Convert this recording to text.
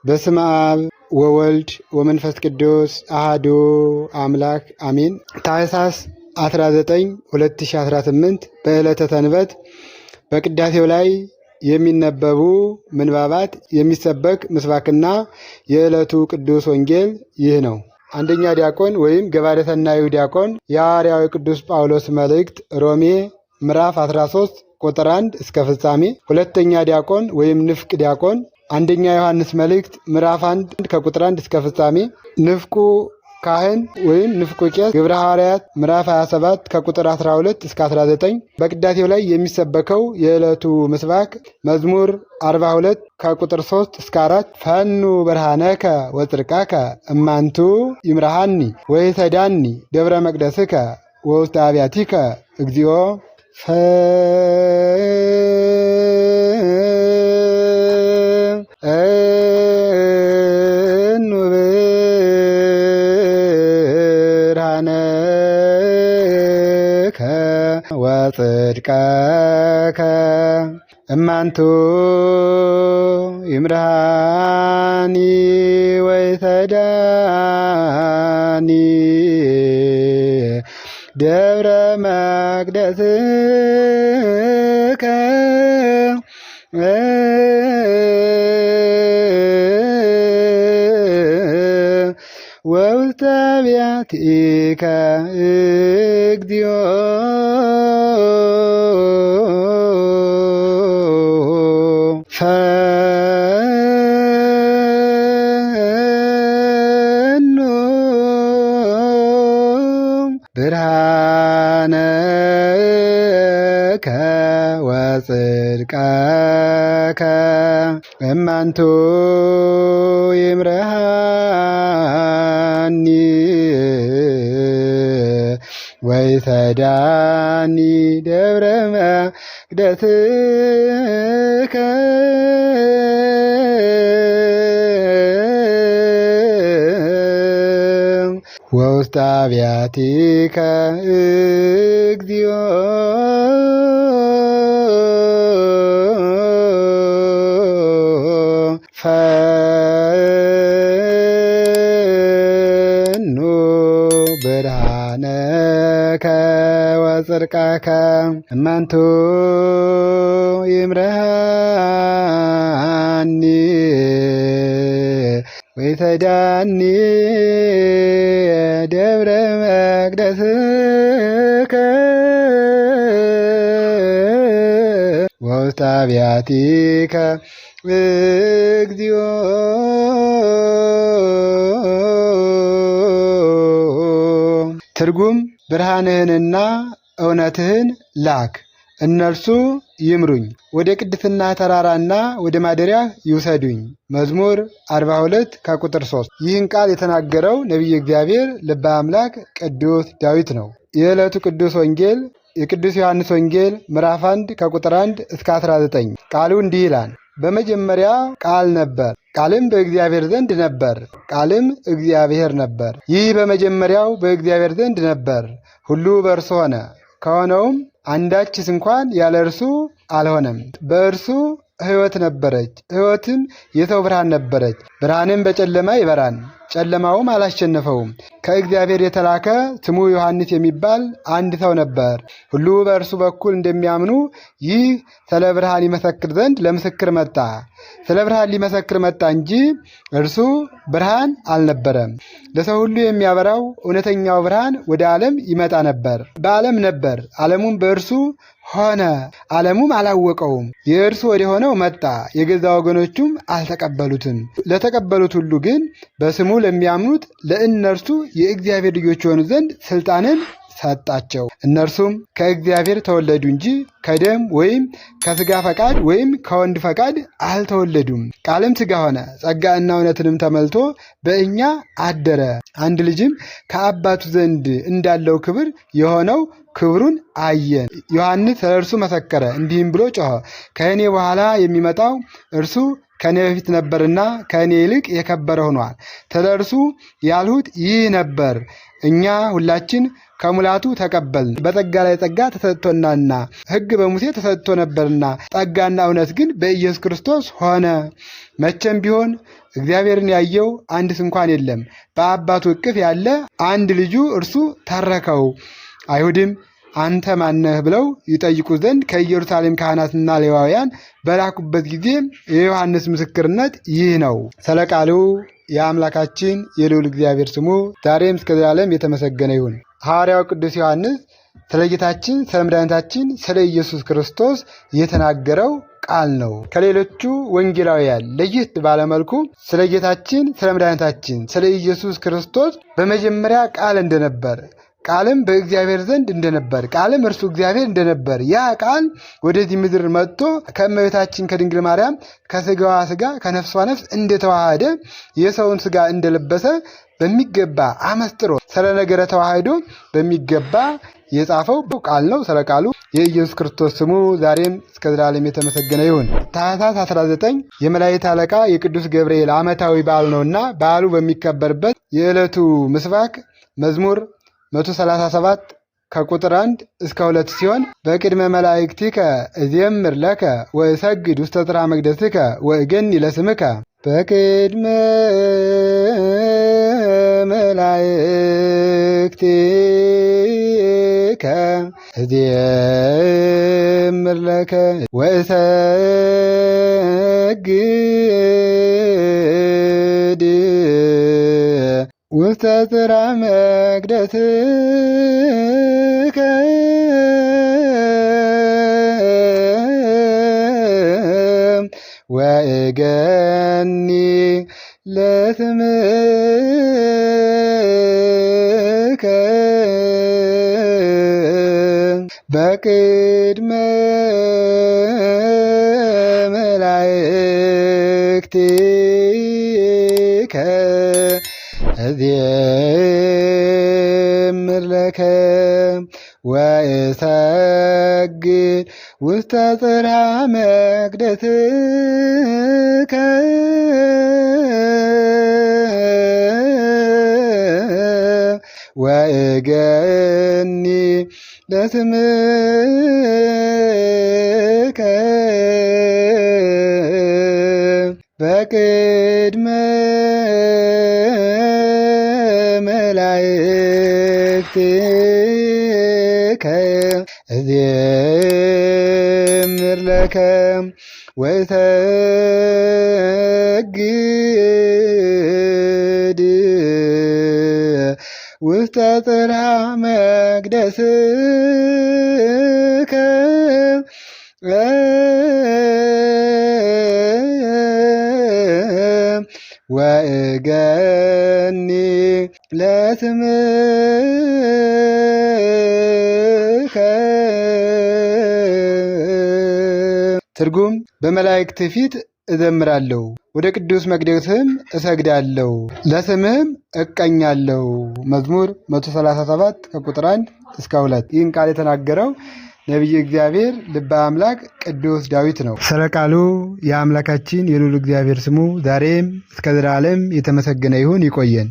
በስመ አብ ወወልድ ወመንፈስ ቅዱስ አሐዱ አምላክ አሜን። ታኅሳስ 19 2018 በዕለተ ሰንበት በቅዳሴው ላይ የሚነበቡ ምንባባት፣ የሚሰበክ ምስባክና የዕለቱ ቅዱስ ወንጌል ይህ ነው። አንደኛ ዲያቆን ወይም ገባሬ ሰናዩ ዲያቆን የሐዋርያው ቅዱስ ጳውሎስ መልእክት ሮሜ ምዕራፍ 13 ቁጥር 1 እስከ ፍጻሜ። ሁለተኛ ዲያቆን ወይም ንፍቅ ዲያቆን አንደኛ ዮሐንስ መልእክት ምዕራፍ 1 ከቁጥር 1 እስከ ፍጻሜ። ንፍቁ ካህን ወይም ንፍቁ ቄስ ግብረ ሐዋርያት ምዕራፍ 27 ከቁጥር 12 እስከ 19። በቅዳሴው ላይ የሚሰበከው የዕለቱ ምስባክ መዝሙር 42 ከቁጥር 3 እስከ 4 ፈኑ ብርሃነከ ወጽድቀከ እማንቱ ይምርሃኒ ወይሰዳኒ ደብረ መቅደስከ ወውስተ አብያቲከ እግዚኦ ፈኑ ብርሃነከ ወጽድቀከ እማንቱ ይምርሃኒ ወይሰዳኒ ደብረ መቅደስከ ወውስተ አብያቲከ እግዚኦ ፈኑ ብርሃነከ ወጽድቀከ እማንቱ ይምርሃኒ ወይሰዳኒ ደብረ መቅደስከ ወውስተ አብያቲከ እግዚኦ ፈኑ ብርሃነከ ወጽድቀከ እማንቱ ይምርሃኒ ወይሰዳኒ ደብረ መቅደስከ ወውስተ አብያቲከ እግዚኦ ትርጉም ብርሃንህንና እውነትህን ላክ፣ እነርሱ ይምሩኝ፣ ወደ ቅድስና ተራራና ወደ ማደሪያ ይውሰዱኝ። መዝሙር 42 ከቁጥር 3። ይህን ቃል የተናገረው ነቢየ እግዚአብሔር ልበ አምላክ ቅዱስ ዳዊት ነው። የዕለቱ ቅዱስ ወንጌል የቅዱስ ዮሐንስ ወንጌል ምዕራፍ 1 ከቁጥር 1 እስከ 19። ቃሉ እንዲህ ይላል። በመጀመሪያ ቃል ነበር፣ ቃልም በእግዚአብሔር ዘንድ ነበር፣ ቃልም እግዚአብሔር ነበር። ይህ በመጀመሪያው በእግዚአብሔር ዘንድ ነበር። ሁሉ በእርሱ ሆነ፣ ከሆነውም አንዳችስ እንኳን ያለ እርሱ አልሆነም። በእርሱ ሕይወት ነበረች፣ ሕይወትም የሰው ብርሃን ነበረች። ብርሃንም በጨለማ ይበራል፣ ጨለማውም አላሸነፈውም። ከእግዚአብሔር የተላከ ስሙ ዮሐንስ የሚባል አንድ ሰው ነበር። ሁሉ በእርሱ በኩል እንደሚያምኑ ይህ ስለ ብርሃን ይመሰክር ዘንድ ለምስክር መጣ። ስለ ብርሃን ሊመሰክር መጣ እንጂ እርሱ ብርሃን አልነበረም። ለሰው ሁሉ የሚያበራው እውነተኛው ብርሃን ወደ ዓለም ይመጣ ነበር። በዓለም ነበር፣ ዓለሙም በእርሱ ሆነ፣ ዓለሙም አላወቀውም። የእርሱ ወደ ሆነው መጣ፣ የገዛ ወገኖቹም አልተቀበሉትም። ለተቀበሉት ሁሉ ግን በስሙ ለሚያምኑት ለእነርሱ የእግዚአብሔር ልጆች የሆኑ ዘንድ ስልጣንን ሰጣቸው። እነርሱም ከእግዚአብሔር ተወለዱ እንጂ ከደም ወይም ከሥጋ ፈቃድ ወይም ከወንድ ፈቃድ አልተወለዱም። ቃልም ሥጋ ሆነ፣ ጸጋና እውነትንም ተመልቶ በእኛ አደረ። አንድ ልጅም ከአባቱ ዘንድ እንዳለው ክብር የሆነው ክብሩን አየን። ዮሐንስ ስለ እርሱ መሰከረ፣ እንዲህም ብሎ ጮኸ፣ ከእኔ በኋላ የሚመጣው እርሱ ከእኔ በፊት ነበርና ከእኔ ይልቅ የከበረ ሆኗል። ስለ እርሱ ያልሁት ይህ ነበር። እኛ ሁላችን ከሙላቱ ተቀበልን። በጸጋ ላይ ጸጋ ተሰጥቶናልና ሕግ በሙሴ ተሰጥቶ ነበርና ጸጋና እውነት ግን በኢየሱስ ክርስቶስ ሆነ። መቼም ቢሆን እግዚአብሔርን ያየው አንድስ እንኳን የለም። በአባቱ እቅፍ ያለ አንድ ልጁ እርሱ ተረከው። አይሁድም አንተ ማነህ ብለው ይጠይቁ ዘንድ ከኢየሩሳሌም ካህናትና ሌዋውያን በላኩበት ጊዜ የዮሐንስ ምስክርነት ይህ ነው። ስለ ቃሉ የአምላካችን የልዑል እግዚአብሔር ስሙ ዛሬም እስከ ዘላለም የተመሰገነ ይሁን። ሐዋርያው ቅዱስ ዮሐንስ ስለ ጌታችን ስለ መድኃኒታችን ስለ ኢየሱስ ክርስቶስ የተናገረው ቃል ነው። ከሌሎቹ ወንጌላውያን ለየት ባለመልኩ ስለ ጌታችን ስለ መድኃኒታችን ስለ ኢየሱስ ክርስቶስ በመጀመሪያ ቃል እንደነበር፣ ቃልም በእግዚአብሔር ዘንድ እንደነበር፣ ቃልም እርሱ እግዚአብሔር እንደነበር፣ ያ ቃል ወደዚህ ምድር መጥቶ ከእመቤታችን ከድንግል ማርያም ከስጋዋ ስጋ ከነፍሷ ነፍስ እንደተዋሃደ የሰውን ስጋ እንደለበሰ በሚገባ አመስጥሮ ስለ ነገረ ተዋህዶ በሚገባ የጻፈው ቃል ነው። ስለ ቃሉ የኢየሱስ ክርስቶስ ስሙ ዛሬም እስከ ዘላለም የተመሰገነ ይሁን። ታኅሳስ 19 የመላእክት አለቃ የቅዱስ ገብርኤል ዓመታዊ በዓል ነውና በዓሉ በሚከበርበት የዕለቱ ምስባክ መዝሙር 137 ከቁጥር 1 እስከ 2 ሲሆን በቅድመ መላእክቲከ እዜምር ለከ ወእሰግድ ውስተ ጽርሐ መቅደስከ ወእገኒ ለስምከ በቅድመ መላእክቲከ እዜምር ለከ ወእሰግድ ውስተ ጽርሐ መቅደስከ ወእገኒ ለስምከ በቅድመ መላእክቲከ እዜምር ለከ ወእሰግድ ውስተ ጽርሐ መቅደስከ ወእገኒ ለስምከ በቅድመ መላእክቲከ እዜምር ለከ ወእሰግድ ውስተ ጽርሐ መቅደስከ ወእገኒ ለስምከ። ትርጉም በመላእክት ፊት እዘምራለሁ፣ ወደ ቅዱስ መቅደስህም እሰግዳለሁ፣ ለስምህም እቀኛለሁ። መዝሙር 137 ከቁጥር 1 እስከ 2። ይህን ቃል የተናገረው ነቢየ እግዚአብሔር ልበ አምላክ ቅዱስ ዳዊት ነው። ስለ ቃሉ የአምላካችን የልዑል እግዚአብሔር ስሙ ዛሬም እስከ ዘላለም የተመሰገነ ይሁን። ይቆየን።